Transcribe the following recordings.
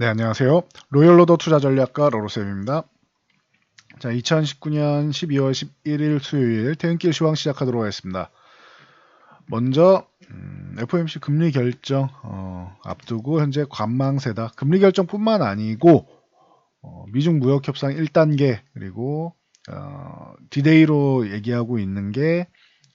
네, 안녕하세요. 로열로더 투자전략가 로로쌤입니다. 자, 2019년 12월 11일 수요일 퇴근길 시황 시작하도록 하겠습니다. 먼저 FOMC 금리 결정 앞두고 현재 관망세다. 금리 결정뿐만 아니고 미중 무역 협상 1단계 그리고 디데이로 얘기하고 있는 게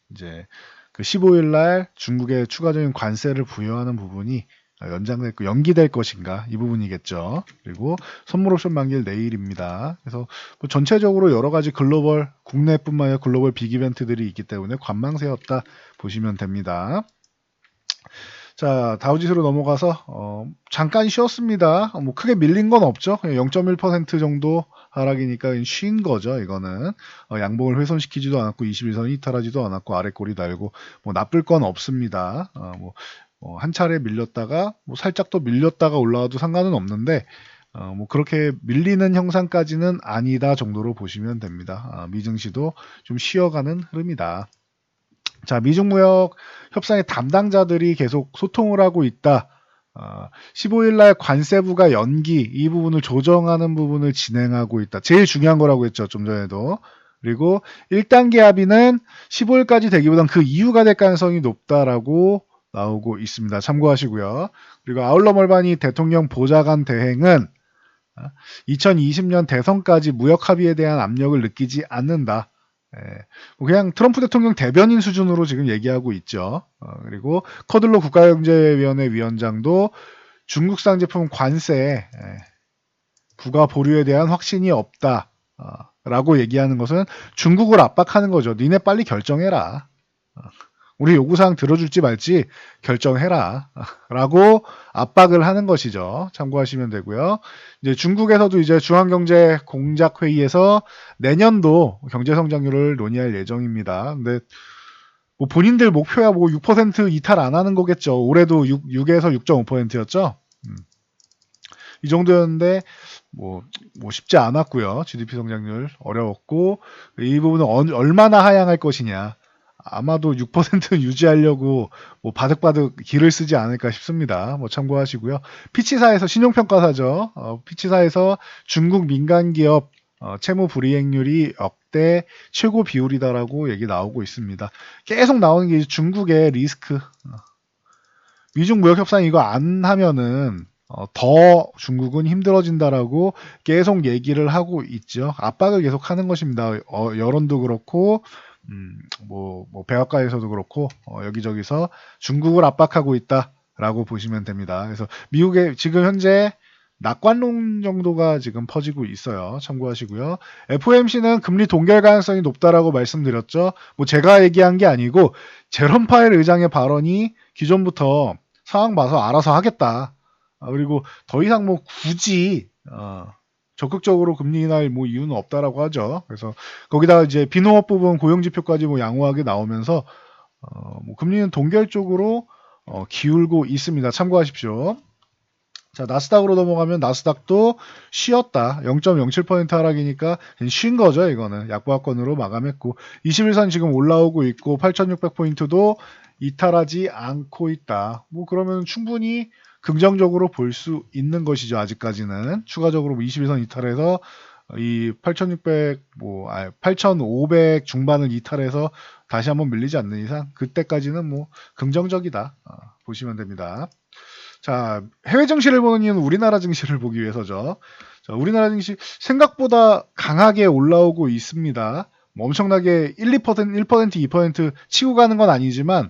이제 그 15일 날 중국의 추가적인 관세를 부여하는 부분이 연장될 연기될 것인가 이 부분이겠죠. 그리고 선물 옵션 만기일 내일입니다. 그래서 뭐 전체적으로 여러 가지 글로벌 국내뿐만 아니라 글로벌 빅 이벤트들이 있기 때문에 관망세였다 보시면 됩니다. 자, 다우지수로 넘어가서 잠깐 쉬었습니다. 뭐 크게 밀린 건 없죠. 0.1% 정도 하락이니까 쉰 거죠. 이거는 양봉을 훼손시키지도 않았고 21선 이탈하지도 않았고 아래 꼬리 달고 뭐 나쁠 건 없습니다. 한 차례 밀렸다가 뭐 살짝 또 밀렸다가 올라와도 상관은 없는데 뭐 그렇게 밀리는 형상까지는 아니다 정도로 보시면 됩니다. 미증시도 좀 쉬어가는 흐름이다. 자, 미중무역 협상의 담당자들이 계속 소통을 하고 있다. 15일 날 관세부가 연기 이 부분을 조정하는 부분을 진행하고 있다. 제일 중요한 거라고 했죠. 좀 전에도. 그리고 1단계 합의는 15일까지 되기보단 그 이후가 될 가능성이 높다라고 나오고 있습니다. 참고하시고요. 그리고 아울러 멀바니 대통령 보좌관 대행은 2020년 대선까지 무역 합의에 대한 압력을 느끼지 않는다. 그냥 트럼프 대통령 대변인 수준으로 지금 얘기하고 있죠. 그리고 커들로 국가경제위원회 위원장도 중국산 제품 관세 부가 보류에 대한 확신이 없다. 라고 얘기하는 것은 중국을 압박하는 거죠. 니네 빨리 결정해라. 우리 요구사항 들어줄지 말지 결정해라. 라고 압박을 하는 것이죠. 참고하시면 되고요. 이제 중국에서도 이제 중앙경제공작회의에서 내년도 경제성장률을 논의할 예정입니다. 근데 뭐 본인들 목표야 뭐 6% 이탈 안 하는 거겠죠. 올해도 6에서 6.5%였죠. 이 정도였는데 뭐 쉽지 않았고요. GDP 성장률 어려웠고 이 부분은 얼마나 하향할 것이냐. 아마도 6% 유지하려고 뭐 바득바득 기를 쓰지 않을까 싶습니다. 뭐 참고하시고요. 피치사에서 신용평가사죠. 피치사에서 중국 민간기업 채무 불이행률이 역대 최고 비율이다라고 얘기 나오고 있습니다. 계속 나오는 게 중국의 리스크. 미중 무역 협상 이거 안 하면은 더 중국은 힘들어진다라고 계속 얘기를 하고 있죠. 압박을 계속 하는 것입니다. 여론도 그렇고 뭐 백악관에서도 그렇고 여기저기서 중국을 압박하고 있다라고 보시면 됩니다. 그래서 미국의 지금 현재 낙관론 정도가 지금 퍼지고 있어요. 참고하시고요. FOMC는 금리 동결 가능성이 높다라고 말씀드렸죠. 뭐 제가 얘기한 게 아니고 제롬 파웰 의장의 발언이 기존부터 상황 봐서 알아서 하겠다. 그리고 더 이상 뭐 굳이 적극적으로 금리 인하할 뭐 이유는 없다라고 하죠. 그래서 거기다가 이제 비농업 부분 고용지표까지 뭐 양호하게 나오면서 뭐 금리는 동결 쪽으로 기울고 있습니다. 참고하십시오. 자, 나스닥으로 넘어가면 나스닥도 쉬었다. 0.07% 하락이니까 쉰 거죠, 이거는. 약보합권으로 마감했고 21선 지금 올라오고 있고 8,600포인트도 이탈하지 않고 있다. 뭐 그러면 충분히 긍정적으로 볼 수 있는 것이죠. 아직까지는 추가적으로 21선 이탈해서 이 8,600, 8,500 중반을 이탈해서 다시 한번 밀리지 않는 이상 그때까지는 뭐 긍정적이다 보시면 됩니다. 자, 해외 증시를 보는 이유는 우리나라 증시를 보기 위해서죠. 자, 우리나라 증시 생각보다 강하게 올라오고 있습니다. 뭐 엄청나게 1, 2%, 2% 치고 가는 건 아니지만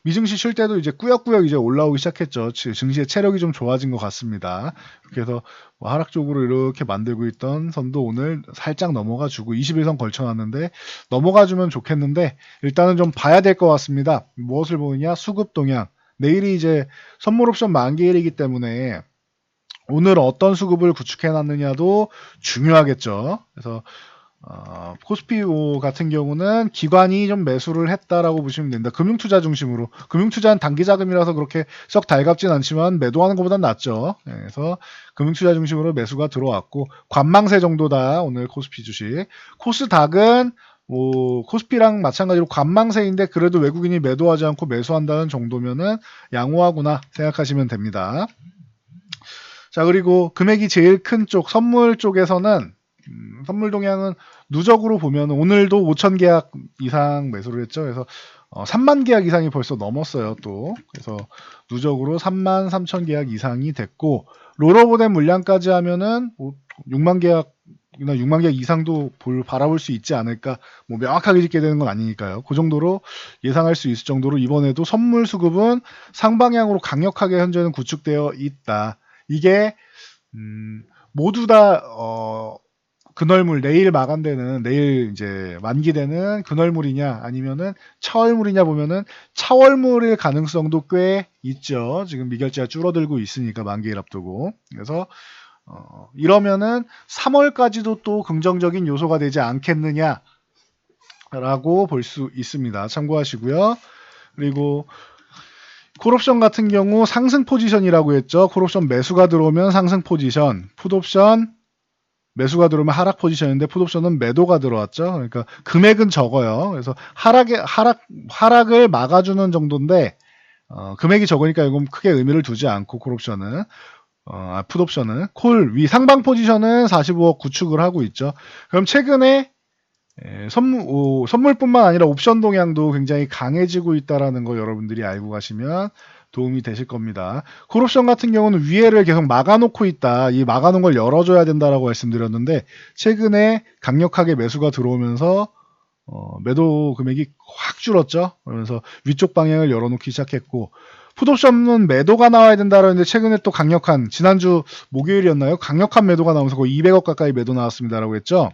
미증시 쉴 때도 이제 꾸역꾸역 이제 올라오기 시작했죠. 증시의 체력이 좀 좋아진 것 같습니다. 그래서 뭐 하락 쪽으로 이렇게 만들고 있던 선도 오늘 살짝 넘어가 주고 21선 걸쳐놨는데 넘어가 주면 좋겠는데 일단은 좀 봐야 될 것 같습니다. 무엇을 보느냐? 수급 동향. 내일이 이제 선물 옵션 만기일이기 때문에 오늘 어떤 수급을 구축해 놨느냐도 중요하겠죠. 그래서 코스피 같은 경우는 기관이 좀 매수를 했다라고 보시면 됩니다. 금융투자 중심으로. 금융투자는 단기자금이라서 그렇게 썩 달갑진 않지만 매도하는 것보단 낫죠. 그래서 금융투자 중심으로 매수가 들어왔고 관망세 정도다 오늘 코스피 주식. 코스닥은 뭐 코스피랑 마찬가지로 관망세인데 그래도 외국인이 매도하지 않고 매수한다는 정도면은 양호하구나 생각하시면 됩니다. 자, 그리고 금액이 제일 큰 쪽, 선물 쪽에서는, 선물 동향은 누적으로 보면 오늘도 5천 계약 이상 매수를 했죠. 그래서 3만 계약 이상이 벌써 넘었어요, 또. 그래서 누적으로 3만 3천 계약 이상이 됐고, 롤오버된 물량까지 하면은 6만 계약이나 6만 계약 이상도 바라볼 수 있지 않을까. 뭐 명확하게 짓게 되는 건 아니니까요. 그 정도로 예상할 수 있을 정도로 이번에도 선물 수급은 상방향으로 강력하게 현재는 구축되어 있다. 이게 모두 다 근월물 내일 마감되는 내일 이제 만기되는 근월물이냐 아니면은 차월물이냐 보면은 차월물일 가능성도 꽤 있죠. 지금 미결제가 줄어들고 있으니까 만기일 앞두고. 그래서 이러면은 3월까지도 또 긍정적인 요소가 되지 않겠느냐라고 볼 수 있습니다. 참고하시고요. 그리고 콜옵션 같은 경우 상승 포지션이라고 했죠. 콜옵션 매수가 들어오면 상승 포지션, 풋옵션 매수가 들어오면 하락 포지션인데 풋옵션은 매도가 들어왔죠. 그러니까 금액은 적어요. 그래서 하락을 막아주는 정도인데 금액이 적으니까 이건 크게 의미를 두지 않고 콜옵션은 풋옵션은 콜 위 상방 포지션은 45억 구축을 하고 있죠. 그럼 최근에 선물뿐만 아니라 옵션 동향도 굉장히 강해지고 있다라는 거 여러분들이 알고 가시면 도움이 되실 겁니다. 콜옵션 같은 경우는 위에를 계속 막아놓고 있다. 이 막아놓은 걸 열어줘야 된다라고 말씀드렸는데 최근에 강력하게 매수가 들어오면서 매도 금액이 확 줄었죠. 그러면서 위쪽 방향을 열어놓기 시작했고 풋옵션은 매도가 나와야 된다라는데 최근에 또 강력한 지난주 목요일이었나요? 강력한 매도가 나오면서 거의 200억 가까이 매도 나왔습니다라고 했죠.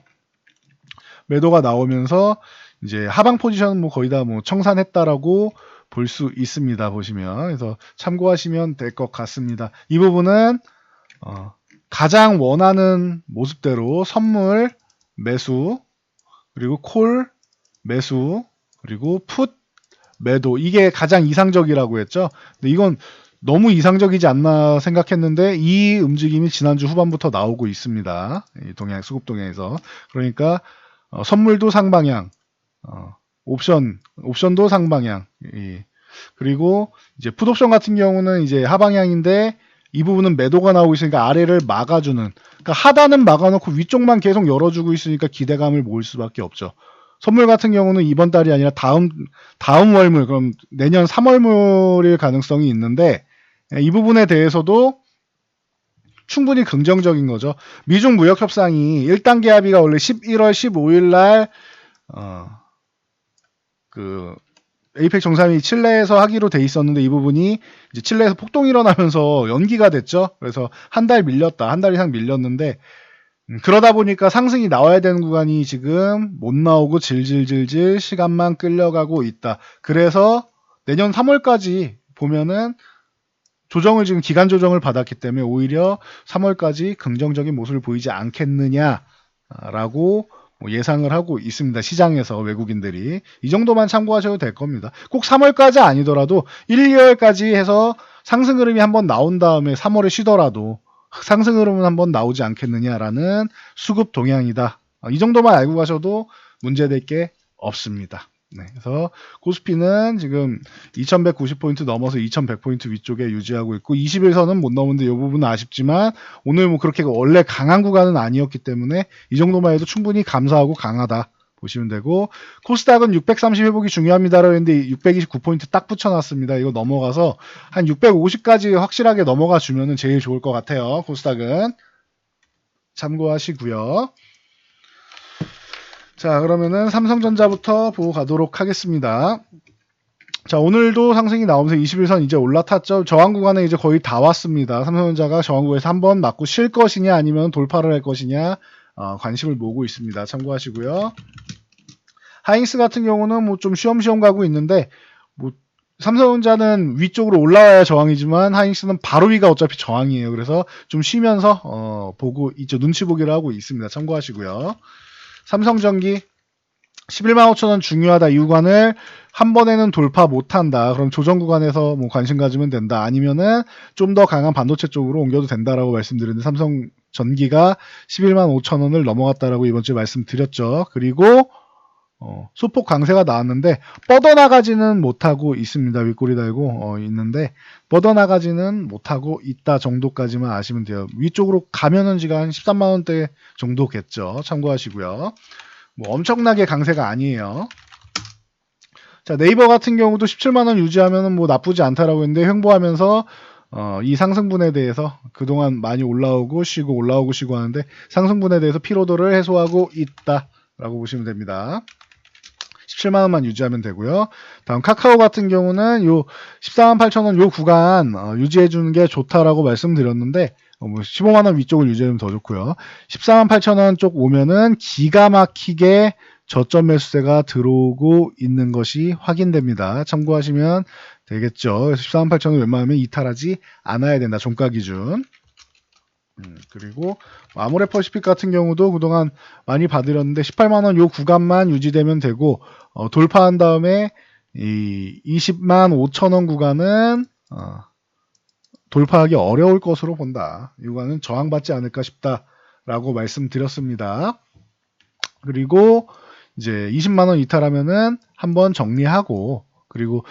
매도가 나오면서 이제 하방 포지션은 뭐 거의 다 뭐 청산했다라고 볼 수 있습니다. 보시면 그래서 참고하시면 될 것 같습니다. 이 부분은 가장 원하는 모습대로 선물 매수 그리고 콜 매수 그리고 풋 매도 이게 가장 이상적이라고 했죠. 근데 이건 너무 이상적이지 않나 생각했는데 이 움직임이 지난주 후반부터 나오고 있습니다. 이 동향 수급 동향에서 그러니까 선물도 상방향, 옵션도 상방향. 그리고 이제 풋옵션 같은 경우는 이제 하방향인데 이 부분은 매도가 나오고 있으니까 아래를 막아주는. 그러니까 하단은 막아놓고 위쪽만 계속 열어주고 있으니까 기대감을 모을 수밖에 없죠. 선물 같은 경우는 이번 달이 아니라 다음 월물, 그럼 내년 3월물일 가능성이 있는데 이 부분에 대해서도 충분히 긍정적인 거죠. 미중 무역 협상이 1단계 합의가 원래 11월 15일 날 에이펙 정상회의 칠레에서 하기로 돼 있었는데 이 부분이 이제 칠레에서 폭동이 일어나면서 연기가 됐죠. 그래서 한 달 밀렸다. 한 달 이상 밀렸는데 그러다 보니까 상승이 나와야 되는 구간이 지금 못 나오고 질질질질 시간만 끌려가고 있다. 그래서 내년 3월까지 보면은 조정을 지금 기간 조정을 받았기 때문에 오히려 3월까지 긍정적인 모습을 보이지 않겠느냐라고 예상을 하고 있습니다. 시장에서 외국인들이. 이 정도만 참고하셔도 될 겁니다. 꼭 3월까지 아니더라도 1, 2월까지 해서 상승 흐름이 한번 나온 다음에 3월에 쉬더라도 상승 흐름은 한번 나오지 않겠느냐라는 수급 동향이다. 이 정도만 알고 가셔도 문제될 게 없습니다. 네, 그래서 코스피는 지금 2190포인트 넘어서 2100포인트 위쪽에 유지하고 있고 21선은 못 넘었는데 이 부분은 아쉽지만 오늘 뭐 그렇게 원래 강한 구간은 아니었기 때문에 이 정도만 해도 충분히 감사하고 강하다 보시면 되고 코스닥은 630 회복이 중요합니다라고 했는데 629포인트 딱 붙여놨습니다. 이거 넘어가서 한 650까지 확실하게 넘어가 주면은 제일 좋을 것 같아요. 코스닥은 참고하시고요. 자, 그러면은 삼성전자부터 보고 가도록 하겠습니다. 자, 오늘도 상승이 나오면서 21선 이제 올라탔죠. 저항 구간에 이제 거의 다 왔습니다. 삼성전자가 저항 구간에서 한번 맞고 쉴 것이냐 아니면 돌파를 할 것이냐 관심을 모으고 있습니다. 참고하시고요. 하이닉스 같은 경우는 뭐 좀 쉬엄쉬엄 가고 있는데 뭐 삼성전자는 위쪽으로 올라와야 저항이지만 하이닉스는 바로 위가 어차피 저항이에요. 그래서 좀 쉬면서 보고 있죠. 눈치 보기를 하고 있습니다. 참고하시고요. 삼성전기 11만 5천원 중요하다. 이 구간을 한 번에는 돌파 못한다. 그럼 조정 구간에서 뭐 관심 가지면 된다. 아니면은 좀 더 강한 반도체 쪽으로 옮겨도 된다라고 말씀드렸는데 삼성전기가 11만 5천원을 넘어갔다라고 이번 주에 말씀드렸죠. 그리고 소폭 강세가 나왔는데 뻗어나가지는 못하고 있습니다. 윗꼬리 달고 있는데 뻗어나가지는 못하고 있다 정도까지만 아시면 돼요. 위쪽으로 가면은 지금 한 13만원대 정도겠죠. 참고하시고요. 뭐 엄청나게 강세가 아니에요. 자, 네이버 같은 경우도 17만원 유지하면은 뭐 나쁘지 않다라고 했는데 횡보하면서 이 상승분에 대해서 그동안 많이 올라오고 쉬고 올라오고 쉬고 하는데 상승분에 대해서 피로도를 해소하고 있다라고 보시면 됩니다. 17만원만 유지하면 되고요. 다음 카카오 같은 경우는 요 148,000원 요 구간 유지해주는 게 좋다라고 말씀드렸는데 뭐 15만원 위쪽을 유지하면 더 좋고요. 148,000원 쪽 오면은 기가 막히게 저점 매수세가 들어오고 있는 것이 확인됩니다. 참고하시면 되겠죠. 148,000원 웬만하면 이탈하지 않아야 된다. 종가 기준. 그리고 아모레퍼시픽 같은 경우도 그동안 많이 봐드렸는데 18만원 요 구간만 유지되면 되고 돌파한 다음에 이 20만 5천원 구간은 돌파하기 어려울 것으로 본다. 이 구간은 저항받지 않을까 싶다라고 말씀드렸습니다. 그리고 이제 20만원 이탈하면은 한번 정리하고 그리고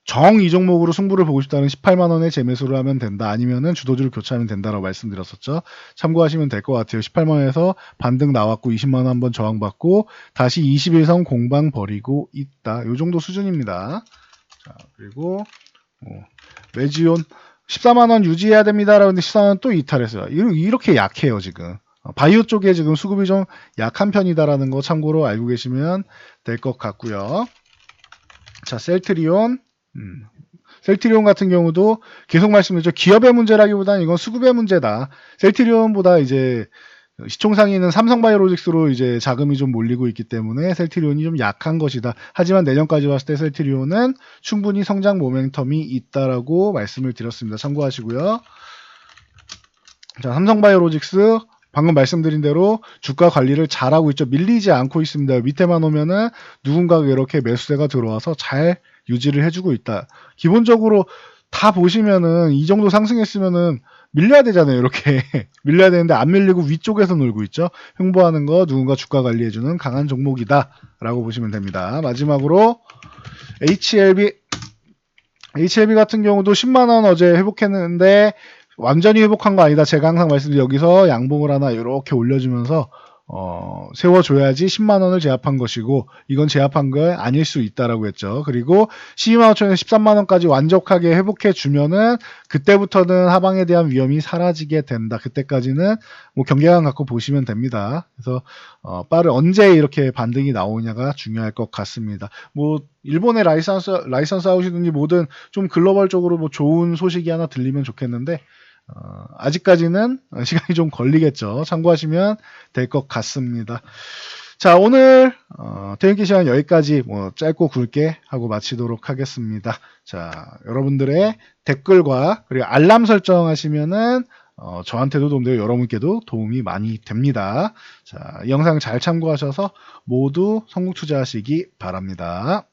정 이 종목으로 승부를 보고 싶다는 18만원에 재매수를 하면 된다. 아니면은 주도주를 교체하면 된다라고 말씀드렸었죠. 참고하시면 될 것 같아요. 18만원에서 반등 나왔고 20만원 한번 저항받고 다시 21선 공방 벌이고 있다. 이 정도 수준입니다. 자, 그리고 메지온 14만원 유지해야 됩니다라고 했는데 14만원 또 이탈했어요. 이렇게 약해요 지금. 바이오 쪽에 지금 수급이 좀 약한 편이다라는 거 참고로 알고 계시면 될 것 같고요. 자, 셀트리온. 셀트리온 같은 경우도 계속 말씀드렸죠. 기업의 문제라기보다는 이건 수급의 문제다. 셀트리온보다 이제 시총상위는 삼성바이오로직스로 이제 자금이 좀 몰리고 있기 때문에 셀트리온이 좀 약한 것이다. 하지만 내년까지 봤을 때 셀트리온은 충분히 성장 모멘텀이 있다라고 말씀을 드렸습니다. 참고하시고요. 자, 삼성바이오로직스 방금 말씀드린 대로 주가 관리를 잘하고 있죠. 밀리지 않고 있습니다. 밑에만 오면은 누군가가 이렇게 매수세가 들어와서 잘 유지를 해주고 있다. 기본적으로 다 보시면은 이 정도 상승했으면은 밀려야 되잖아요. 이렇게 밀려야 되는데 안 밀리고 위쪽에서 놀고 있죠. 횡보하는 거 누군가 주가 관리해주는 강한 종목이다 라고 보시면 됩니다. 마지막으로 HLB 같은 경우도 10만원 어제 회복했는데 완전히 회복한 거 아니다. 제가 항상 말씀드린 여기서 양봉을 하나 이렇게 올려주면서 세워줘야지 10만원을 제압한 것이고 이건 제압한 게 아닐 수 있다라고 했죠. 그리고 12만 5천에서 13만원까지 완벽하게 회복해주면은 그때부터는 하방에 대한 위험이 사라지게 된다. 그때까지는 뭐 경계감 갖고 보시면 됩니다. 그래서 언제 이렇게 반등이 나오냐가 중요할 것 같습니다. 뭐 일본의 라이선스 아웃이든지 뭐든 좀 글로벌적으로 뭐 좋은 소식이 하나 들리면 좋겠는데 아직까지는 시간이 좀 걸리겠죠. 참고하시면 될 것 같습니다. 자, 오늘 퇴근기 시간 여기까지 뭐 짧고 굵게 하고 마치도록 하겠습니다. 자, 여러분들의 댓글과 그리고 알람 설정하시면은 저한테도 도움되고 여러분께도 도움이 많이 됩니다. 자, 이 영상 잘 참고하셔서 모두 성공 투자하시기 바랍니다.